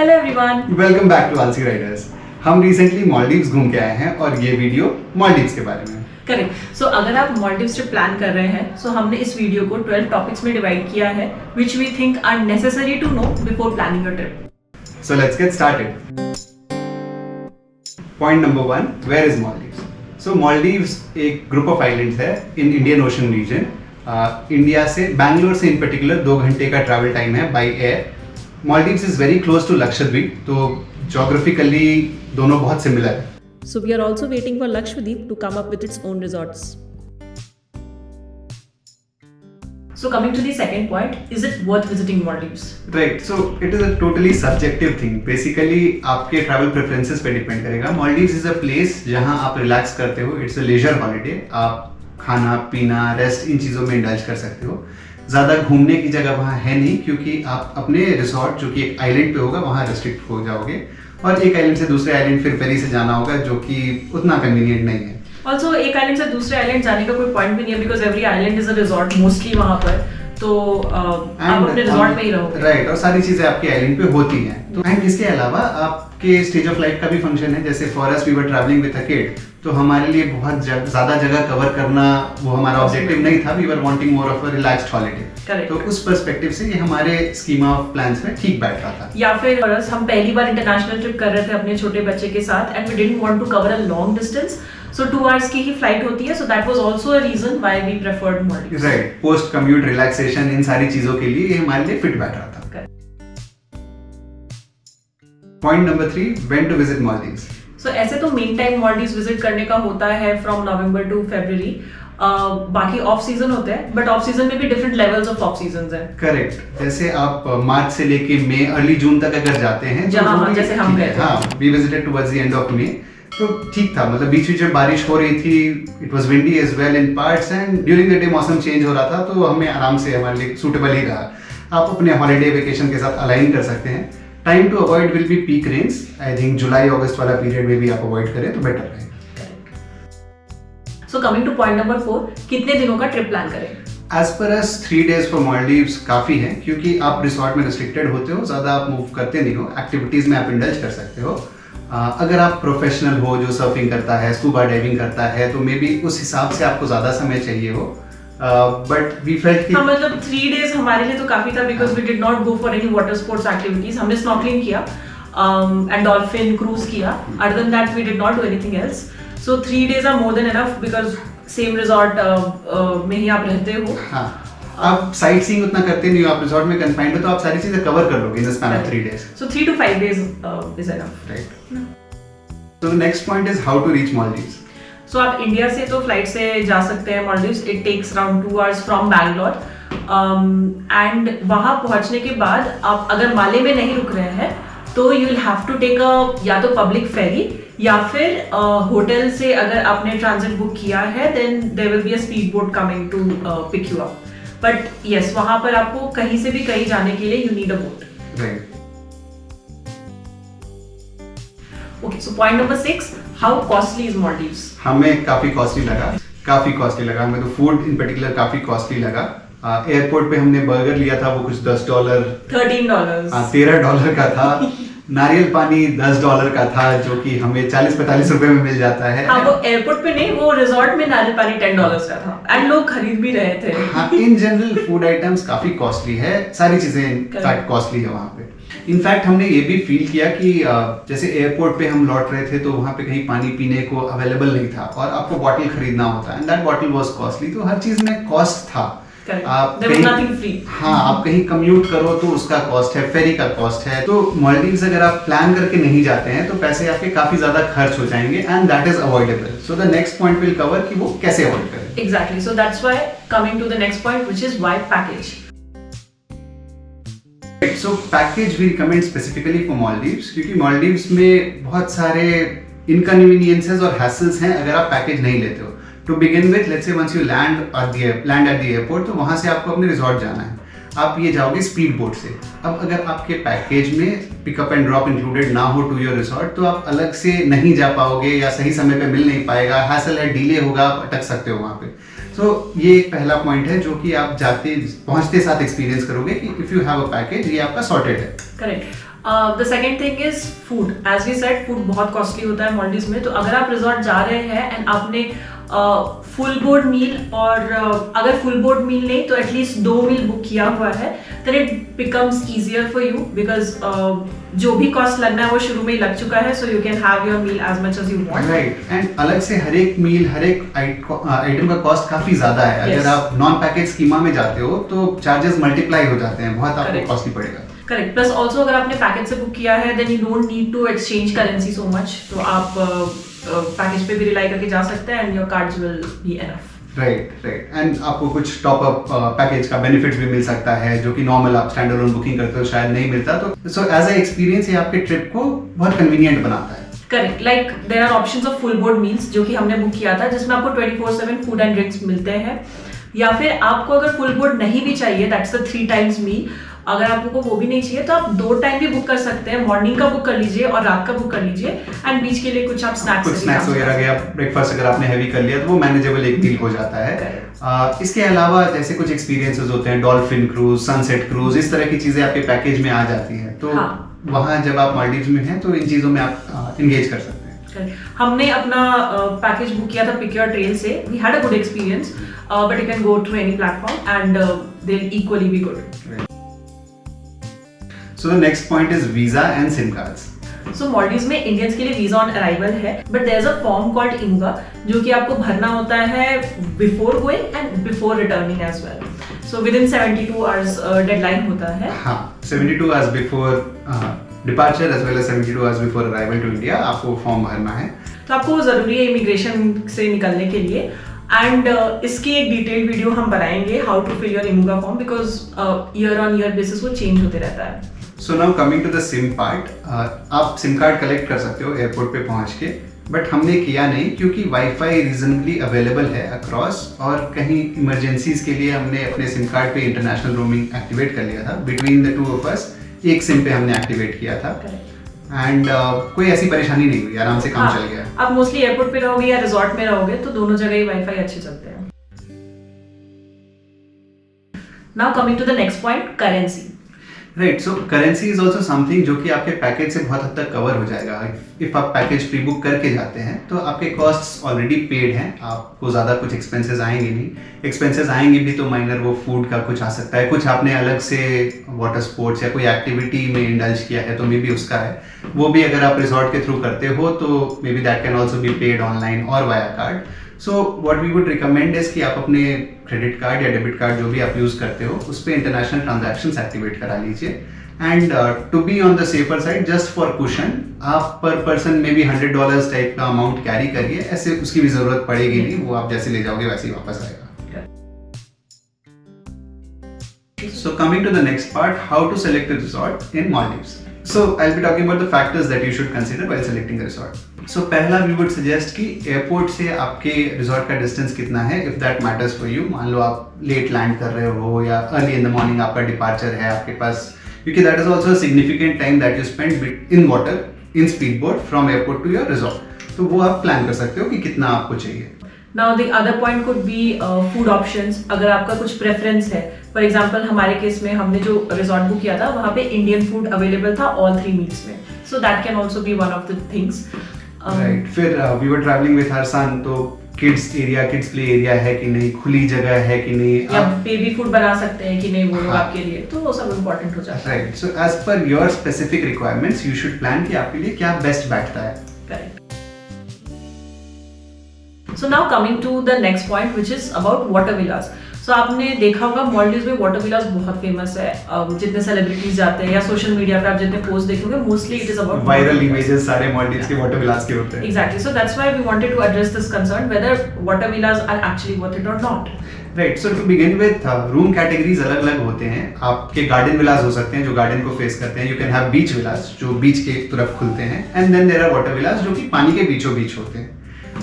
Hello everyone, welcome back to Aalsi Riders. हम recently Maldives घूम के आए हैं और ये वीडियो मालदीव्स के बारे में। करेक्ट। सो अगर आप मालदीव्स ट्रिप प्लान कर रहे हैं, सो हमने इस वीडियो को 12 टॉपिक्स में डिवाइड किया है which we think are necessary to know before planning your trip. So let's get started. Point number 1, where is Maldives? So Maldives एक ग्रुप ऑफ आइलैंड्स है in Indian Ocean region. India से, बैंगलोर से in particular 2 घंटे का travel time है by air. Maldives is very close to Lakshadweep, तो geographically दोनों बहुत सिमिलर है। So we are also waiting for Lakshadweep to come up with its own resorts. So coming to the second point, is it worth visiting Maldives? Right, so it is a totally subjective thing. Basically आपके travel preferences पे depend करेगा। Maldives is a place जहां आप relax करते हो। It's a leisure holiday. आप खाना पीना रेस्ट इन चीज़ों में इंडल्ज कर सकते हो। ज़्यादा घूमने की जगह वहाँ है नहीं, क्योंकि आप अपने रिसोर्ट जो कि एक आइलैंड पे होगा वहाँ रेस्ट्रिक्ट हो जाओगे, और एक आइलैंड से दूसरे आइलैंड फिर फेरी से जाना होगा, जो कि उतना कन्वीनियंट नहीं है। ऑल्सो एक आइलैंड से दूसरे आइलैंड जाने का कोई पॉइंट भी नहीं है, because every island is a resort mostly वहाँ पर, तो आप अपने रिजॉर्ट में ही रहोगे। राइट, और सारी चीजें आपके आइलैंड पे होती हैं। तो एंड इसके अलावा आपके स्टेज ऑफ लाइफ का भी फंक्शन है। जैसे for us we were travelling with a kid, तो हमारे लिए बहुत ज्यादा जगह कवर करना वो हमारा ऑब्जेक्टिव नहीं था। We were wanting more of a relaxed holiday. तो उस पर्सपेक्टिव से ये हमारे स्कीमा ऑफ प्लान्स में ठीक बैठ रहा था। या फिर हम पहली बार इंटरनेशनल ट्रिप कर रहे थे अपने छोटे बच्चे के साथ, and we didn't want to cover a long distance, so 2 hours की ही फ्लाइट होती है, so that was also a reason why we preferred Maldives. Right, post commute relaxation, इन सारी चीजों के लिए ये हमारे लिए फिट बैठ रहा था। Point number 3, when to visit Maldives? So ऐसे तो मेन टाइम मालदीव्स विजिट करने का होता है फ्रॉम नवंबर टू फरवरी। बाकी ऑफ सीजन होते हैं, बट ऑफ सीजन में भी different levels of of seasons हैं। करेक्ट, जैसे आप मार्च से लेके मई, अर्ली जून तक अगर जाते हैं, जैसे हम गए थे, हाँ, we visited towards the end of May, तो ठीक था। मतलब बीच बीच में बारिश हो रही थी, it was windy as well in parts, and during the day मौसम चेंज हो रहा था, तो हमें आराम से, हमारे लिए सूटेबल ही रहा। आप अपने हॉलीडे वेकेशन के साथ अलाइन कर सकते हैं। Time to avoid will be peak rains. I think जुलाई अगस्त वाला पीरियड में भी आप अवॉइड करें तो बेटर रहेगा। सो कमिंग टू पॉइंट नंबर 4, कितने दिनों का ट्रिप प्लान करें? As per us 3 days for Maldives काफी है, क्योंकि आप रिसोर्ट में रिस्ट्रिक्टेड होते हो, ज्यादा आप मूव करते नहीं हो। एक्टिविटीज में आप इंडल्ज कर सकते हो। अगर आप प्रोफेशनल हो जो सर्फिंग करता है, स्कूबा डाइविंग करता है, तो मे बी उस हिसाब से आपको ज्यादा समय चाहिए हो। बट वी फेल्ट कि मतलब 3 days हमारे लिए तो काफी था, because we did not go for any water sports activities. हमने स्नॉर्कलिंग किया एंड डॉल्फिन क्रूज किया, other than that we did not do anything else. So 3 days are more than enough, because same resort में ही आप रहते हो। हाँ, आप साइट सीइंग उतना करते नहीं हो, आप रिजॉर्ट में कन्फाइंड हो, तो आप सारी चीजें कवर कर लोगे in the span of 3 days। So 3 to 5 days is enough. Right. So the next point is how to reach Maldives. So आप इंडिया से तो फ्लाइट से जा सकते हैं Maldives. It takes around 2 hours from Bangalore, and वहाँ पहुँचने के बाद आप अगर माले में नहीं रुक रहे हैं, तो you will have to take या तो पब्लिक फेरी, या फिर होटल से अगर आपने ट्रांजिट बुक किया है, then there will be a speed boat coming to pick you up. But yes, वहाँ पर आपको कहीं से भी कहीं जाने के लिए you need a boat. Right. Okay, so point number 6, how costly is Maldives? हमें काफी कॉस्टली लगा। हमें तो फूड इन पर्टिकुलर काफी कॉस्टली लगा। एयरपोर्ट पे हमने बर्गर लिया था, वो कुछ $10, $13, $13 का था। नारियल पानी $10 का था, जो कि हमें 40-45 रुपए में मिल जाता है। हाँ, वो एयरपोर्ट पे नहीं, वो रिजॉर्ट में नारियल पानी $10 का था, एंड लोग खरीद भी रहे थे। हाँ, इन जनरल फूड आइटम्स काफी कॉस्टली है, सारी चीजें इनफैक्ट कॉस्टली है वहाँ पे। इनफैक्ट हमने ये भी फील किया कि जैसे एयरपोर्ट पे हम लौट रहे थे, तो वहाँ पे कहीं पानी पीने को अवेलेबल नहीं था, और आपको बॉटल खरीदना होता है, and that bottle was costly. तो हर चीज में कॉस्ट था। आप कहीं कम्यूट करो तो उसका कॉस्ट है, फेरी का कॉस्ट है। तो मालदीव्स अगर आप प्लान करके नहीं जाते हैं, तो पैसे आपके काफी ज्यादा खर्च हो जाएंगे, and that is avoidable. So the next point will cover कि वो कैसे अवॉइड करें। Exactly, so that's why coming to the next point, which is why package. So package we recommend specifically for Maldives, क्योंकि Maldives में बहुत सारे inconveniences और hassles हैं अगर आप पैकेज नहीं लेते हो। To begin with, let's say once you land at the airport, तो वहाँ से आपको अपने रिजॉर्ट जाना है। आप ये जाओगे स्पीड बोट से। अब अगर आपके पैकेज में पिकअप एंड ड्रॉप इंक्लूडेड ना हो टू योर रिसॉर्ट, तो आप अलग से नहीं जा पाओगे, या सही समय पे मिल नहीं पाएगा, हैसल है, डिले होगा, आप अटक सकते हो वहाँ पे। सो ये एक पहला पॉइंट है जो कि आप जाते पहुँचते साथ एक्सपीरियंस करोगे कि if you have a package, ये आपका सॉर्टेड है। Correct. The second thing is food. As we said, food बहुत कॉस्टली होता है मॉलडीव्स में. तो अगर आप रिजॉर्ट जा रहे हैं एंड आपने फुल बोर्ड मील और अगर फुल बोर्ड मील नहीं तो एटलीस्ट 2 मील बुक किया हुआ है, then it becomes easier for you because जो भी कॉस्ट लगना है वो शुरू में ही लग चुका है, so you can have your meal as much as you want. Right. And अलग से हर एक मील, हर एक आइटम का कॉस्ट काफी ज्यादा है. Yes. अगर आप नॉन पैकेज स्कीमा में जाते हो तो चार्जेस मल्टीप्लाई हो जाते हैं, बहुत आपको कॉस्टली पड़ेगा. करेक्ट. प्लस ऑल्सो अगर आपने पैकेज से बुक किया है then you don't need to exchange currency so much. तो आप पैकेज पे भी रिलाई करके जा सकते हैं and your cards will be enough. Right. And आपको कुछ टॉप अप पैकेज का बेनिफिट्स भी मिल सकता है जो कि नॉर्मल आप स्टैंड अलोन बुकिंग करते हो शायद नहीं मिलता. तो सो एज अ एक्सपीरियंस ये आपके ट्रिप को बहुत कन्वीनियंट बनाता है. Correct. Like there are options of full board meals जो कि हमने बुक किया था, जिसमें आपको 24/7 फूड एंड ड्रिंक्स मिलते हैं. या फिर आपको अगर फुल बोर्ड नहीं भी चाहिए, दैट्स द 3 टाइम्स मील. अगर आपको वो भी नहीं चाहिए तो आप 2 टाइम भी बुक कर सकते हैं. मॉर्निंग का बुक कर लीजिए और रात का बुक कर लीजिए एंड बीच के लिए कुछ आप स्नैक्स वगैरह या ब्रेकफास्ट अगर आपने हैवी कर लिया तो वो मैनेजेबल एक मील हो जाता है. इसके अलावा जैसे कुछ एक्सपीरियंसेस होते हैं, डॉल्फिन क्रूज, सनसेट क्रूज, इस तरह की चीजें आपके पैकेज में आ जाती हैं. तो वहाँ जब आप मालदीव्स में हैं तो इन चीजों में आप इंगेज कर सकते हैं. हमने अपना पैकेज बुक किया था पिक योर ट्रेल से. We had a good experience, but you can go to any platform and they will equally be good. So the next point is visa and SIM cards. So Maldives में Indians के लिए visa on arrival है, but there is a form called IMUGA जो कि आपको भरना होता है before going and before returning as well. So within 72 hours deadline होता है. हाँ, 72 hours before departure as well as 72 hours before arrival to India आपको फॉर्म भरना है. तो आपको जरूरी है इमिग्रेशन से निकलने के लिए. एंड इसकी एक डिटेल्ड वीडियो हम बनाएंगे, how to fill your IMUGA form, because year on year basis वो चेंज होते रहता है. So now coming to the SIM part, आप सिम कार्ड कलेक्ट कर सकते हो एयरपोर्ट पे पहुंच के, बट हमने किया नहीं क्योंकि वाईफाई रीजनेबली अवेलेबल है अक्रॉस, और कहीं इमरजेंसीज के लिए हमने अपने सिम कार्ड पे इंटरनेशनल रोमिंग एक्टिवेट कर लिया था. बिटवीन द 2 of us एक सिम पे हमने एक्टिवेट किया था एंड कोई ऐसी परेशानी नहीं हुई, आराम से काम चल गया. आप मोस्टली एयरपोर्ट पे रहोगे या रिजॉर्ट में रहोगे तो दोनों जगह ही वाईफाई अच्छे चलते हैं. Now coming to the next point, currency. Right. So currency is also something जो कि आपके पैकेज से बहुत हद तक कवर हो जाएगा. इफ आप पैकेज प्री बुक करके जाते हैं तो आपके कॉस्ट्स ऑलरेडी पेड हैं, आपको ज़्यादा कुछ एक्सपेंसेस आएंगे नहीं. एक्सपेंसेस आएंगे भी तो माइनर, वो फूड का कुछ आ सकता है, कुछ आपने अलग से वाटर स्पोर्ट्स या कोई एक्टिविटी में इंडल्ज किया है तो मे बी उसका है, वो भी अगर आप रिजॉर्ट के थ्रू करते हो तो maybe that can also be paid online और via card. So what we would recommend is कि आप अपने क्रेडिट कार्ड या डेबिट कार्ड जो भी आप यूज करते हो उस पर इंटरनेशनल ट्रांजैक्शंस एक्टिवेट करा लीजिए. And to be on the safer side, just for cushion, आप पर पर्सन में भी $100 टाइप का अमाउंट कैरी करिए. ऐसे उसकी भी जरूरत पड़ेगी नहीं, वो आप जैसे ले जाओगे वैसे ही वापस आएगा. So coming to the next part, how to select a resort in Maldives. So I'll be talking about the factors that you should consider while selecting a resort. So पहला we would suggest कि airport से आपके resort का distance कितना है, if that matters for you. मान लो आप late land कर रहे हो या अर्ली इन द मॉर्निंग आपका डिपार्चर है आपके पास, क्योंकि that is also a significant time that you spend in water in speedboat from airport to your resort. तो वो आप प्लान कर सकते हो कि कितना आपको चाहिए. Now the other point could be food options. अगर आपका कुछ प्रेफरेंस है, फॉर एग्जाम्पल हमारे केस में हमने जो रिजॉर्ट बुक किया था वहाँ पे इंडियन फूड अवेलेबल था all 3 meals में, so that can also be one of the things. Right. फिर we were traveling with our son, तो किड्स प्ले एरिया है कि नहीं, खुली जगह है कि नहीं, या बेबी फूड बना सकते हैं कि नहीं वो लोग आपके लिए, तो वो सब इम्पोर्टेंट हो जाता है. Right. So as per your specific requirements you should plan कि आपके लिए क्या बेस्ट बैठता है. Correct. So now coming to the next point, which is about water villas. So आपने देखा होगा मालदीव्स में वाटर विलास बहुत फेमस है. जितने सेलिब्रिटीज जाते हैं या सोशल मीडिया पे आप जितने पोस्ट देखोगे, mostly it is about viral images सारे मालदीव्स के वाटर विलास के होते हैं. Exactly. So that's why we wanted to address this concern, whether water villas are actually worth it or not. Right. So to begin with, room categories अलग अलग होते हैं. आपके गार्डन विलास हो सकते हैं जो गार्डन को फेस करते हैं. You can have beach villas जो बीच के तरफ खुलते हैं, and then there are water villas जो कि पानी के बीचों बीच होते हैं.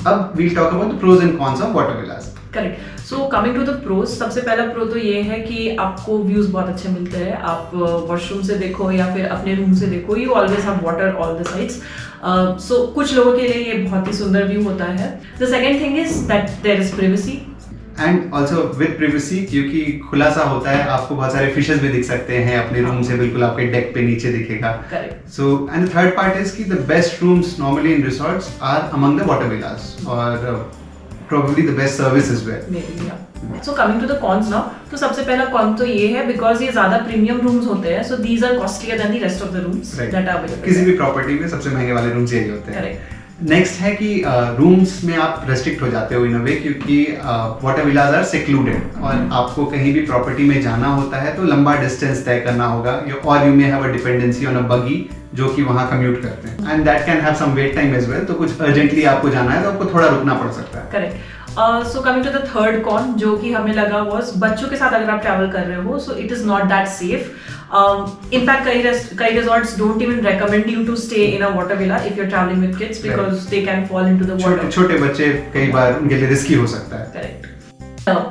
अब we'll talk about the pros and cons of water villas. Correct. So coming to the pros, सबसे पहला प्रो तो ये है कि आपको व्यूज बहुत अच्छे मिलते हैं. आप वॉशरूम से देखो या फिर अपने रूम से देखो, you always have water all the sides. So कुछ लोगों के लिए ये बहुत ही सुंदर व्यू होता है. The second thing is that there is privacy. And also with privacy, क्योंकि खुला सा होता है, आपको बहुत सारे फिशेस भी दिख सकते हैं अपने रूम से, बिल्कुल आपके डेक पे नीचे दिखेगा. Correct. So and the third part is कि the best rooms normally in resorts are among the water villas, और probably the best service as well. Maybe, yeah. So coming to the cons now, तो सबसे पहला con तो ये है because ये ज़्यादा premium rooms होते हैं, so these are costlier than the rest of the rooms Right. that are available. किसी भी प्रॉपर्टी में सबसे महंगे वाले रूम्स यही होते हैं. Correct. नेक्स्ट है कि रूम्स में आप रेस्ट्रिक्ट हो जाते हो इन अ वे, क्योंकि वाटर विलाज आर सेक्लूडेड, और आपको कहीं भी प्रॉपर्टी में जाना होता है तो लंबा डिस्टेंस तय करना होगा, और you may have a dependency on a buggy जो कि वहाँ कम्यूट करते हैं, and that can have some wait time as well. तो कुछ अर्जेंटली आपको जाना है तो आपको थोड़ा रुकना पड़ सकता है. Correct. So coming to the third con जो कि हमें लगा was बच्चों के साथ अगर आप ट्रैवल कर रहे हो, so it is not that safe. In fact कई resorts don't even recommend you to stay in a water villa if you are travelling with kids because they can fall into the water. छोटे बच्चे कई बार उनके लिए risky हो सकता है. Correct.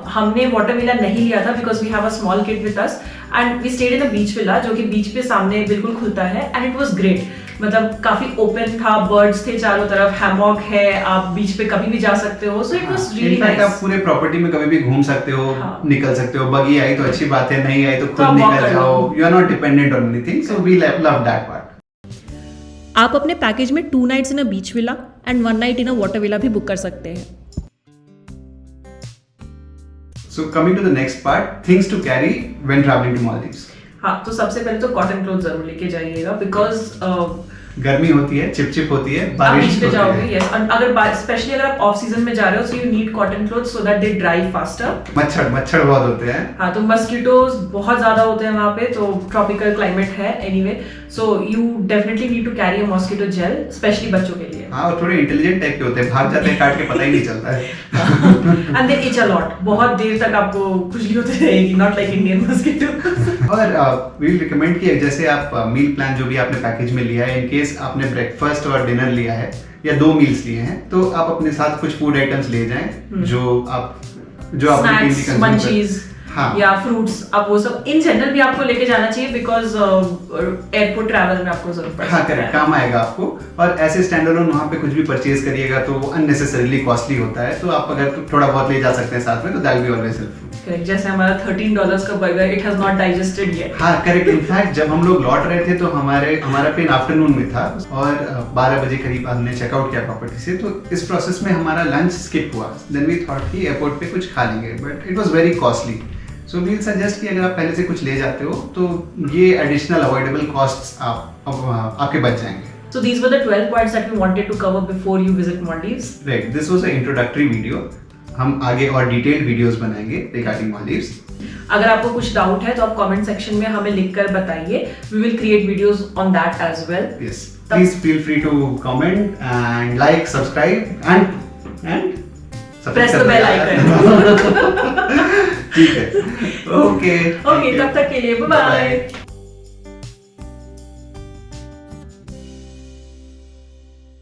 हमने वाटर विला नहीं लिया था because we have a small kid with us, and we stayed in a beach villa जो कि बीच पे सामने बिल्कुल खुलता है, एंड इट वाज ग्रेट. मतलब काफी ओपन था, बर्ड्स थे चारों तरफ, हैमॉक है, आप बीच पे कभी भी जा सकते हो, so it was really nice. आप पूरे प्रॉपर्टी में कभी भी घूम सकते हो, हाँ. निकल सकते हो. बगी आई तो अच्छी बात है, नहीं आई तो तो आप खुद walk निकल कर जाओ. लो. You are not dependent on anything, so we love that part. आप अपने पैकेज में 2 nights in a beach villa and 1 night in a water villa भी बुक कर सकते हैं. So coming to the next part, things to carry when traveling to Maldives. हाँ, तो सबसे पहले तो कॉटन क्लोथ जरूर लेके जाइएगा बिकॉज गर्मी होती है, चिपचिप होती है, आप बारिश बीच पे होती जाओगे. है. यस, अगर स्पेशली अगर आप ऑफ सीजन में जा रहे हो, so you need cotton cloth so that they dry faster. मच्छर बहुत होते हैं. हाँ, तो मस्कीटोज बहुत ज्यादा होते हैं वहाँ पे, तो ट्रॉपिकल क्लाइमेट है anyway, so you definitely need to carry a mosquito gel specially बच्चों के लिए. हाँ, और थोड़े इंटेलिजेंट टाइप के होते हैं, भाग जाते हैं काट के, पता ही नहीं चलता है. And they etch a lot, बहुत देर तक आपको खुजली होती रहेगी, नॉट लाइक इंडियन मस्कीटो. और वी विल रिकमेंड कि जैसे आप मील प्लान जो भी आपने पैकेज में लिया है, इन केस आपने ब्रेकफास्ट और डिनर लिया है या 2 मील्स लिए हैं, तो आप अपने साथ कुछ फूड आइटम्स ले जाएं जो आप स्नैक्स, मंचीज हाँ. या फ्रूट्स, आप वो सब इन जनरल भी आपको लेके जाना चाहिए बिकॉज एयरपोर्ट ट्रैवल में आपको जरूरत पड़ हाँ, सकता करेक्ट, है. काम आएगा आपको. और ऐसे स्टैंड अलोन वहाँ पे कुछ भी परचेज करिएगा तो वो अननेसेसरीली कॉस्टली होता है, तो आप अगर थोड़ा बहुत ले जा सकते हैं साथ में तो that will be always helpful. Correct. जैसे हमारा $13 का burger, it has not digested yet. हाँ, करेक्ट. इनफैक्ट जब हम लोग लौट रहे थे तो हमारा प्लेन आफ्टरनून में था, और 12 बजे करीब हमने चेकआउट किया प्रॉपर्टी से, तो इस प्रोसेस में हमारा लंच स्किप हुआ. देन वी थॉट कि एयरपोर्ट पे कुछ खा लेंगे, but it was very costly. So we will suggest कि अगर आप पहले से कुछ ले जाते हो तो ये एडिशनल अवॉइडेबल कॉस्ट्स आपके बच जाएंगे. So these were the 12 points that we wanted to cover before you visit Maldives. Right, this was an introductory video. हम आगे और डिटेल्ड वीडियोस बनाएंगे रिगार्डिंग मालदीव्स. अगर आपको कुछ डाउट है तो आप कमेंट सेक्शन में हमें लिखकर बताइए. We will create videos on that as well. Yes, please feel free to comment and like, subscribe and Press the bell icon. ठीक है. Okay. Okay, तब तक के लिए bye bye.